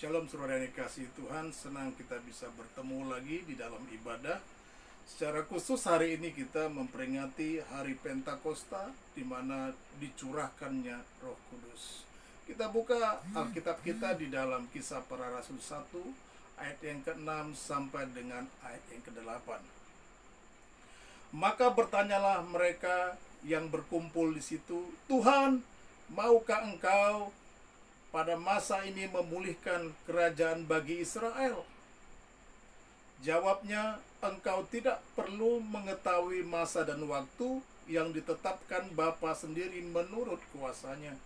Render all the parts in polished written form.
Shalom saudara yang dikasihi Tuhan, senang kita bisa bertemu lagi di dalam ibadah. Secara khusus hari ini kita memperingati hari Pentakosta, di mana dicurahkannya Roh Kudus. Kita buka Alkitab kita di dalam Kisah Para Rasul 1 ayat yang ke-6 sampai dengan ayat yang ke-8. Maka bertanyalah mereka yang berkumpul di situ, "Tuhan, maukah Engkau pada masa ini memulihkan kerajaan bagi Israel?" Jawabnya, "Engkau tidak perlu mengetahui masa dan waktu yang ditetapkan Bapa sendiri menurut kuasanya.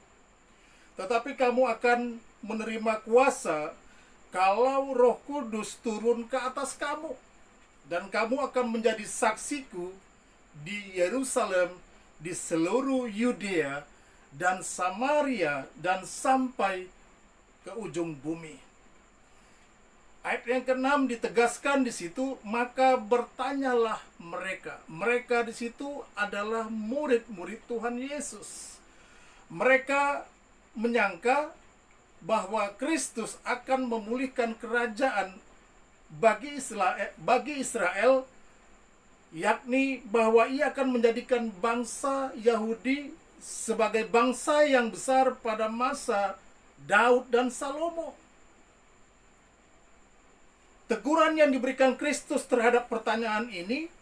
Tetapi kamu akan menerima kuasa kalau Roh Kudus turun ke atas kamu. Dan kamu akan menjadi saksiku di Yerusalem, di seluruh Yudea dan Samaria, dan sampai ke ujung bumi." Ayat yang ke-6 ditegaskan di situ, maka bertanyalah mereka. Mereka di situ adalah murid-murid Tuhan Yesus. Mereka menyangka bahwa Kristus akan memulihkan kerajaan bagi Israel, yakni bahwa ia akan menjadikan bangsa Yahudi sebagai bangsa yang besar pada masa Daud dan Salomo. Teguran yang diberikan Kristus terhadap pertanyaan ini,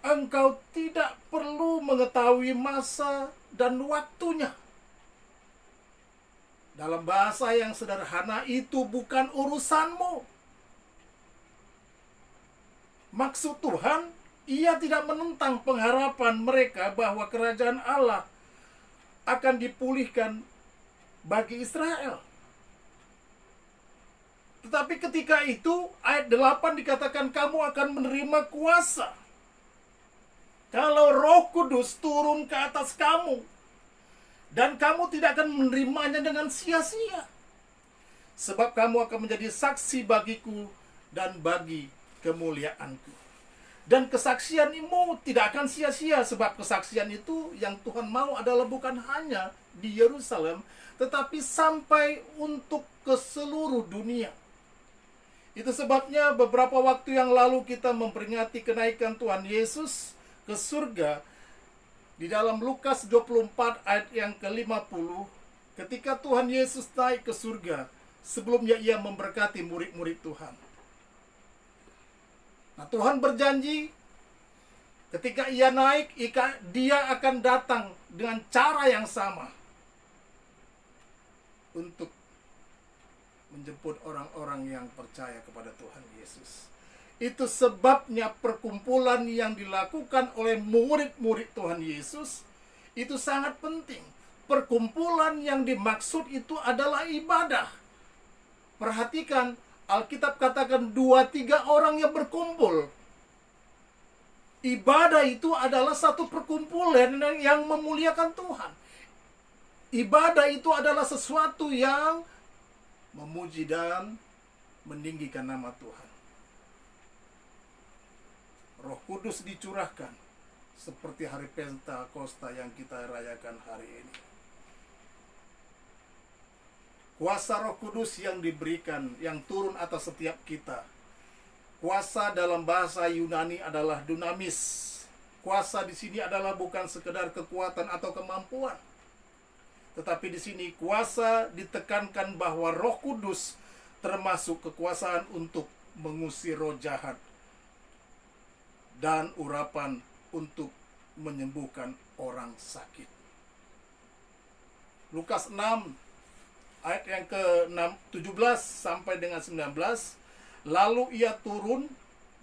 engkau tidak perlu mengetahui masa dan waktunya. Dalam bahasa yang sederhana, itu bukan urusanmu. Maksud Tuhan, ia tidak menentang pengharapan mereka bahwa kerajaan Allah akan dipulihkan bagi Israel. Tetapi ketika itu, ayat 8 dikatakan kamu akan menerima kuasa kalau Roh Kudus turun ke atas kamu. Dan kamu tidak akan menerimanya dengan sia-sia. Sebab kamu akan menjadi saksi bagiku dan bagi kemuliaanku. Dan kesaksianmu tidak akan sia-sia, sebab kesaksian itu yang Tuhan mau adalah bukan hanya di Yerusalem, tetapi sampai untuk ke seluruh dunia. Itu sebabnya beberapa waktu yang lalu kita memperingati kenaikan Tuhan Yesus ke surga. Di dalam Lukas 24 ayat yang ke-50, ketika Tuhan Yesus naik ke surga, sebelumnya ia memberkati murid-murid Tuhan. Nah, Tuhan berjanji ketika ia naik, dia akan datang dengan cara yang sama untuk menjemput orang-orang yang percaya kepada Tuhan Yesus. Itu sebabnya perkumpulan yang dilakukan oleh murid-murid Tuhan Yesus itu sangat penting. Perkumpulan yang dimaksud itu adalah ibadah. Perhatikan, Alkitab katakan 2-3 orang yang berkumpul. Ibadah itu adalah satu perkumpulan yang memuliakan Tuhan. Ibadah itu adalah sesuatu yang memuji dan meninggikan nama Tuhan. Roh Kudus dicurahkan seperti hari Pentakosta yang kita rayakan hari ini. Kuasa Roh Kudus yang diberikan, yang turun atas setiap kita. Kuasa dalam bahasa Yunani adalah dunamis. Kuasa di sini adalah bukan sekedar kekuatan atau kemampuan. Tetapi di sini kuasa ditekankan bahwa Roh Kudus termasuk kekuasaan untuk mengusir roh jahat dan urapan untuk menyembuhkan orang sakit. Lukas 6 ayat yang ke-17 sampai dengan 19, lalu ia turun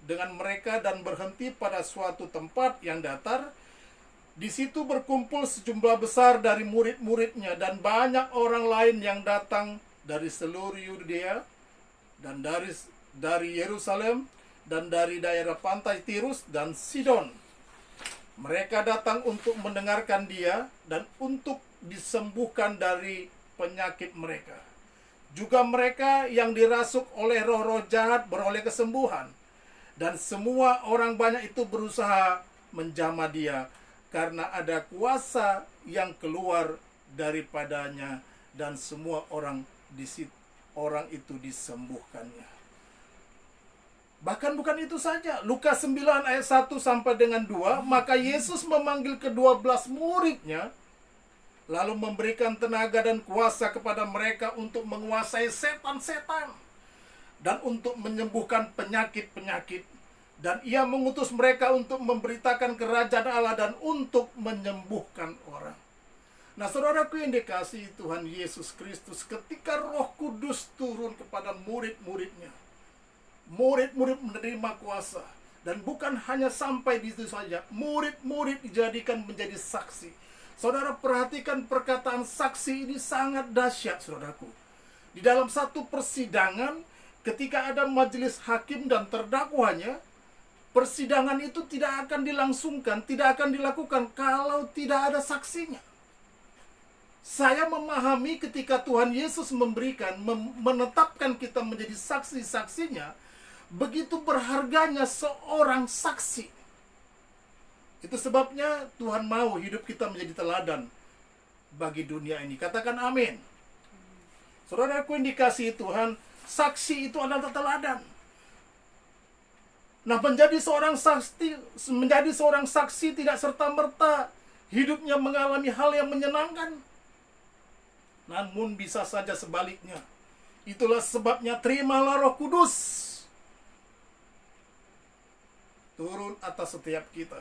dengan mereka dan berhenti pada suatu tempat yang datar. Di situ berkumpul sejumlah besar dari murid-muridnya dan banyak orang lain yang datang dari seluruh Yudea dan dari Yerusalem dan dari daerah pantai Tirus dan Sidon. Mereka datang untuk mendengarkan dia dan untuk disembuhkan dari penyakit mereka. Juga mereka yang dirasuk oleh roh-roh jahat beroleh kesembuhan. Dan semua orang banyak itu berusaha menjamah dia, karena ada kuasa yang keluar daripadanya, dan semua orang di situ orang itu disembuhkannya. Bahkan bukan itu saja. Lukas 9 ayat 1 sampai dengan 2, maka Yesus memanggil ke-12 muridnya, lalu memberikan tenaga dan kuasa kepada mereka untuk menguasai setan-setan dan untuk menyembuhkan penyakit-penyakit. Dan ia mengutus mereka untuk memberitakan kerajaan Allah dan untuk menyembuhkan orang. Nah, saudaraku yang dikasihi Tuhan Yesus Kristus, ketika Roh Kudus turun kepada murid-muridnya, murid-murid menerima kuasa. Dan bukan hanya sampai di situ saja, murid-murid dijadikan menjadi saksi. Saudara perhatikan perkataan saksi ini sangat dahsyat, saudaraku. Di dalam satu persidangan, ketika ada majelis hakim dan terdakwanya, persidangan itu tidak akan dilangsungkan, tidak akan dilakukan kalau tidak ada saksinya. Saya memahami ketika Tuhan Yesus menetapkan kita menjadi saksi-saksinya, begitu berharganya seorang saksi. Itu sebabnya Tuhan mau hidup kita menjadi teladan bagi dunia ini. Katakan amin. Saudaraku yang dikasihi Tuhan, saksi itu adalah teladan. Nah, menjadi seorang saksi tidak serta-merta hidupnya mengalami hal yang menyenangkan. Namun bisa saja sebaliknya. Itulah sebabnya terimalah Roh Kudus turun atas setiap kita.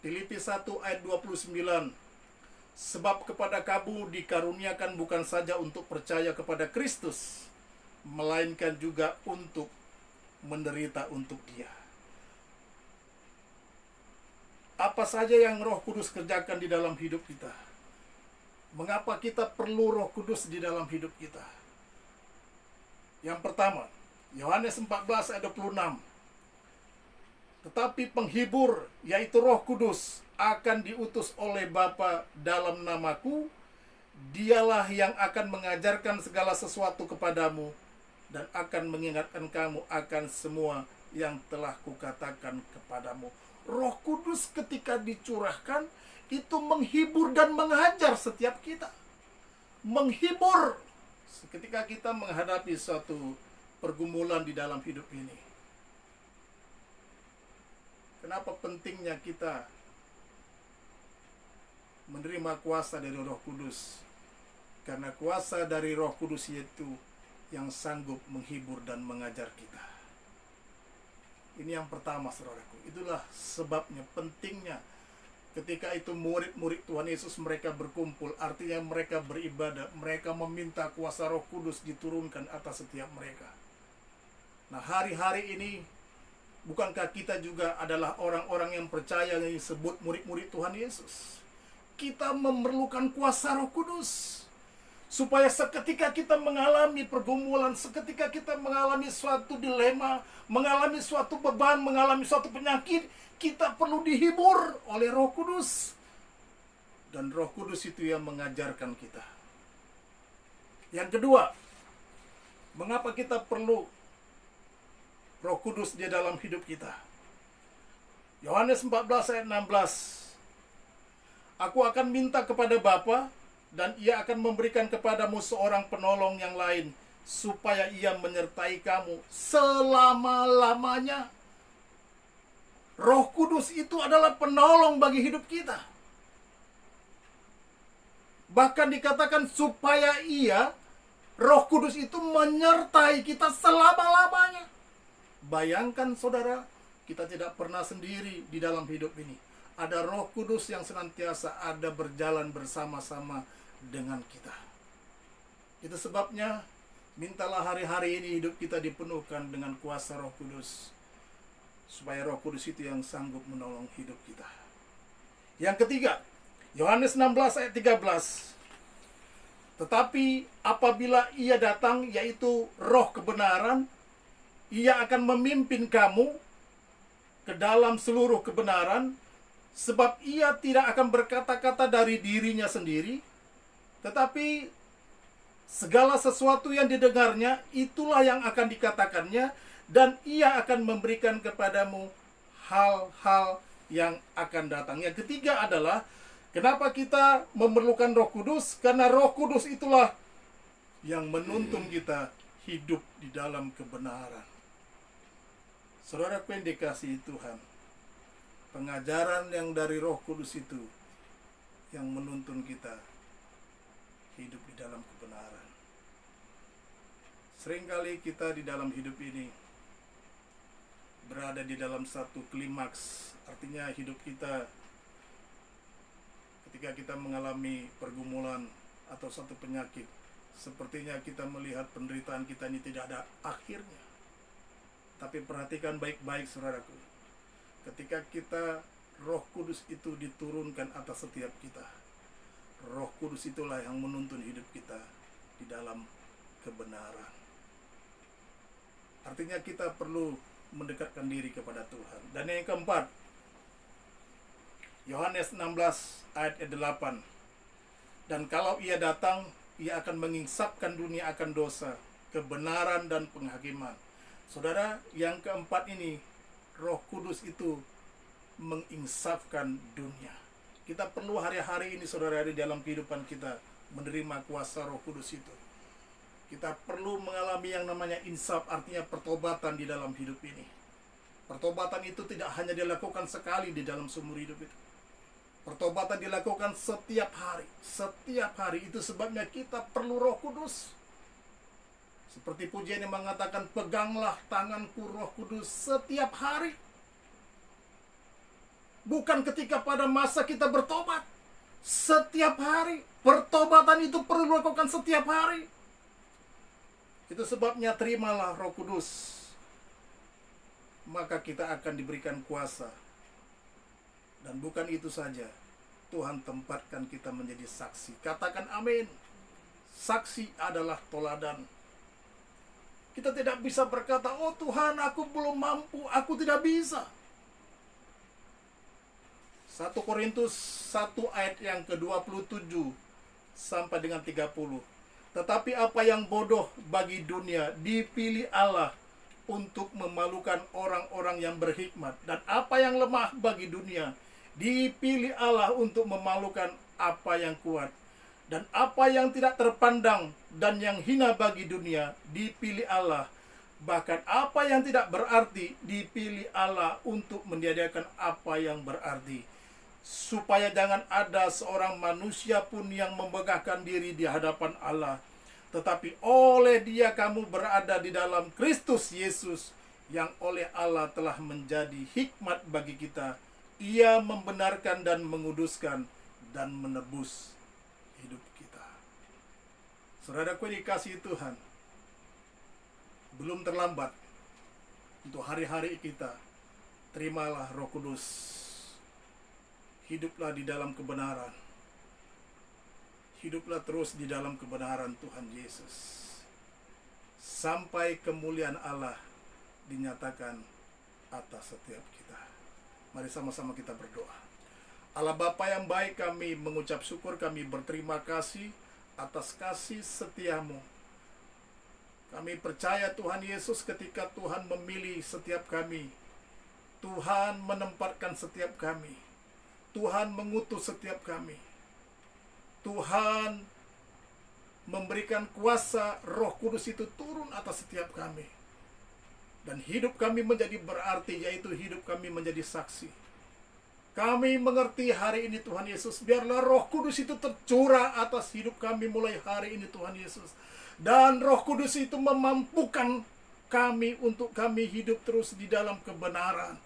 Filipi 1 ayat 29. Sebab kepada kamu dikaruniakan bukan saja untuk percaya kepada Kristus, melainkan juga untuk menderita untuk Dia. Apa saja yang Roh Kudus kerjakan di dalam hidup kita? Mengapa kita perlu Roh Kudus di dalam hidup kita? Yang pertama, Yohanes 14 ayat 26. Tetapi penghibur, yaitu Roh Kudus, akan diutus oleh Bapa dalam namaku. Dialah yang akan mengajarkan segala sesuatu kepadamu dan akan mengingatkan kamu akan semua yang telah kukatakan kepadamu. Roh Kudus ketika dicurahkan, itu menghibur dan mengajar setiap kita. Menghibur ketika kita menghadapi suatu pergumulan di dalam hidup ini. Kenapa pentingnya kita menerima kuasa dari Roh Kudus? Karena kuasa dari Roh Kudus yaitu yang sanggup menghibur dan mengajar kita. Ini yang pertama, saudaraku. Itulah sebabnya pentingnya ketika itu murid-murid Tuhan Yesus mereka berkumpul, artinya mereka beribadah, mereka meminta kuasa Roh Kudus diturunkan atas setiap mereka. Nah, hari-hari ini bukankah kita juga adalah orang-orang yang percaya yang disebut murid-murid Tuhan Yesus? Kita memerlukan kuasa Roh Kudus supaya seketika kita mengalami pergumulan, seketika kita mengalami suatu dilema, mengalami suatu beban, mengalami suatu penyakit, kita perlu dihibur oleh Roh Kudus. Dan Roh Kudus itu yang mengajarkan kita. Yang kedua, mengapa kita perlu Roh Kudus di dalam hidup kita? Yohanes 14 ayat 16. Aku akan minta kepada Bapa dan Ia akan memberikan kepadamu seorang penolong yang lain, supaya Ia menyertai kamu selama-lamanya. Roh Kudus itu adalah penolong bagi hidup kita. Bahkan dikatakan supaya Ia, Roh Kudus itu menyertai kita selama-lamanya. Bayangkan saudara, kita tidak pernah sendiri di dalam hidup ini. Ada Roh Kudus yang senantiasa ada berjalan bersama-sama dengan kita. Itu sebabnya mintalah hari-hari ini hidup kita dipenuhkan dengan kuasa Roh Kudus, supaya Roh Kudus itu yang sanggup menolong hidup kita. Yang ketiga, Yohanes 16 ayat 13. Tetapi apabila Ia datang, yaitu Roh kebenaran, Ia akan memimpin kamu ke dalam seluruh kebenaran, sebab Ia tidak akan berkata-kata dari dirinya sendiri, tetapi segala sesuatu yang didengarnya, itulah yang akan dikatakannya, dan Ia akan memberikan kepadamu hal-hal yang akan datang. Yang ketiga adalah, kenapa kita memerlukan Roh Kudus? Karena Roh Kudus itulah yang menuntun kita hidup di dalam kebenaran. Saudaraku yang dikasihi Tuhan, pengajaran yang dari Roh Kudus itu yang menuntun kita hidup di dalam kebenaran. Seringkali kita di dalam hidup ini berada di dalam satu klimaks, artinya hidup kita ketika kita mengalami pergumulan atau satu penyakit, sepertinya kita melihat penderitaan kita ini tidak ada akhirnya. Tapi perhatikan baik-baik saudaraku, ketika kita Roh Kudus itu diturunkan atas setiap kita, Roh Kudus itulah yang menuntun hidup kita di dalam kebenaran. Artinya kita perlu mendekatkan diri kepada Tuhan. Dan yang keempat, Yohanes 16 ayat 8. Dan kalau ia datang, ia akan menginsapkan dunia akan dosa, kebenaran dan penghakiman. Saudara, yang keempat ini, Roh Kudus itu menginsafkan dunia. Kita perlu hari-hari ini saudara di dalam kehidupan kita menerima kuasa Roh Kudus itu. Kita perlu mengalami yang namanya insaf, artinya pertobatan di dalam hidup ini. Pertobatan itu tidak hanya dilakukan sekali di dalam seumur hidup itu. Pertobatan dilakukan setiap hari. Setiap hari, itu sebabnya kita perlu Roh Kudus. Seperti pujian yang mengatakan, peganglah tanganku Roh Kudus setiap hari. Bukan ketika pada masa kita bertobat. Setiap hari. Pertobatan itu perlu dilakukan setiap hari. Itu sebabnya terimalah Roh Kudus. Maka kita akan diberikan kuasa. Dan bukan itu saja, Tuhan tempatkan kita menjadi saksi. Katakan amin. Saksi adalah toladan. Kita tidak bisa berkata, oh Tuhan aku belum mampu, aku tidak bisa. 1 Korintus 1 ayat yang ke-27 sampai dengan 30. Tetapi apa yang bodoh bagi dunia dipilih Allah untuk memalukan orang-orang yang berhikmat. Dan apa yang lemah bagi dunia dipilih Allah untuk memalukan apa yang kuat. Dan apa yang tidak terpandang dan yang hina bagi dunia dipilih Allah. Bahkan apa yang tidak berarti dipilih Allah untuk meniadakan apa yang berarti. Supaya jangan ada seorang manusia pun yang membanggakan diri di hadapan Allah. Tetapi oleh Dia kamu berada di dalam Kristus Yesus, yang oleh Allah telah menjadi hikmat bagi kita. Ia membenarkan dan menguduskan dan menebus hidup kita. Saudaraku dikasihi Tuhan, belum terlambat untuk hari-hari kita. Terimalah Roh Kudus. Hiduplah di dalam kebenaran. Hiduplah terus di dalam kebenaran Tuhan Yesus. Sampai kemuliaan Allah dinyatakan atas setiap kita. Mari sama-sama kita berdoa. Allah Bapa yang baik, kami mengucap syukur, kami berterima kasih atas kasih setiamu. Kami percaya Tuhan Yesus ketika Tuhan memilih setiap kami. Tuhan menempatkan setiap kami. Tuhan mengutus setiap kami. Tuhan memberikan kuasa Roh Kudus itu turun atas setiap kami. Dan hidup kami menjadi berarti, yaitu hidup kami menjadi saksi. Kami mengerti hari ini Tuhan Yesus, biarlah Roh Kudus itu tercurah atas hidup kami mulai hari ini Tuhan Yesus. Dan Roh Kudus itu memampukan kami untuk kami hidup terus di dalam kebenaran.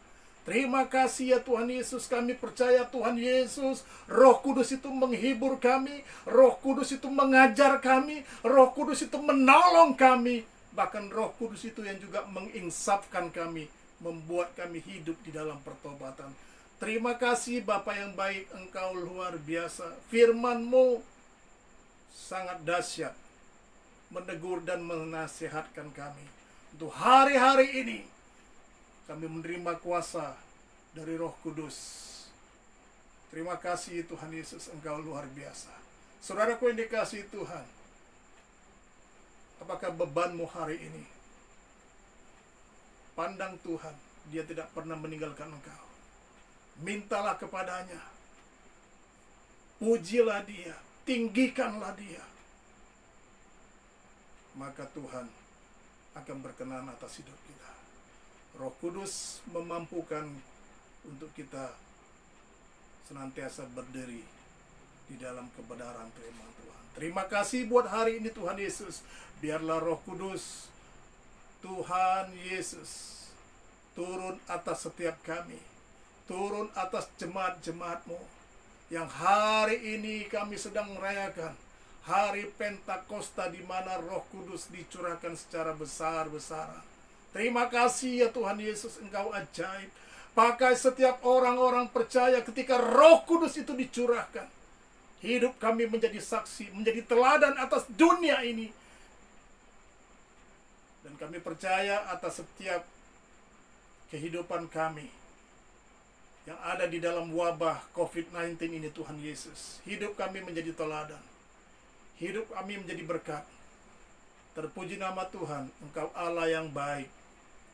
Terima kasih ya Tuhan Yesus, kami percaya Tuhan Yesus, Roh Kudus itu menghibur kami, Roh Kudus itu mengajar kami, Roh Kudus itu menolong kami. Bahkan Roh Kudus itu yang juga menginsafkan kami, membuat kami hidup di dalam pertobatan. Terima kasih Bapa yang baik, Engkau luar biasa. Firman-Mu sangat dahsyat, menegur dan menasihatkan kami. Untuk hari-hari ini kami menerima kuasa dari Roh Kudus. Terima kasih Tuhan Yesus, Engkau luar biasa. Saudaraku yang dikasihi Tuhan, apakah bebanmu hari ini? Pandang Tuhan, Dia tidak pernah meninggalkan engkau. Mintalah kepadanya. Pujilah Dia, tinggikanlah Dia. maka Tuhan akan berkenan atas hidup kita. Roh Kudus memampukan untuk kita senantiasa berdiri di dalam kebenaran firman Tuhan. Terima kasih buat hari ini Tuhan Yesus. Biarlah Roh Kudus Tuhan Yesus turun atas setiap kami, turun atas jemaat-jemaat-Mu yang hari ini kami sedang merayakan hari Pentakosta, di mana Roh Kudus dicurahkan secara besar-besaran. Terima kasih ya Tuhan Yesus, Engkau ajaib. Pakai setiap orang-orang percaya ketika Roh Kudus itu dicurahkan, hidup kami menjadi saksi, menjadi teladan atas dunia ini. Dan kami percaya atas setiap kehidupan kami yang ada di dalam wabah COVID-19 ini Tuhan Yesus. Hidup kami menjadi teladan. Hidup kami menjadi berkat. Terpuji nama Tuhan, Engkau Allah yang baik.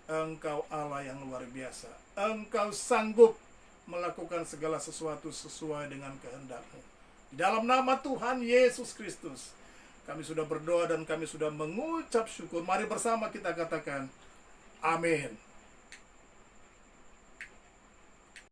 Engkau Allah yang luar biasa. Engkau sanggup melakukan segala sesuatu sesuai dengan kehendak-Mu. Di dalam nama Tuhan Yesus Kristus, kami sudah berdoa dan kami sudah mengucap syukur. Mari bersama kita katakan, amin.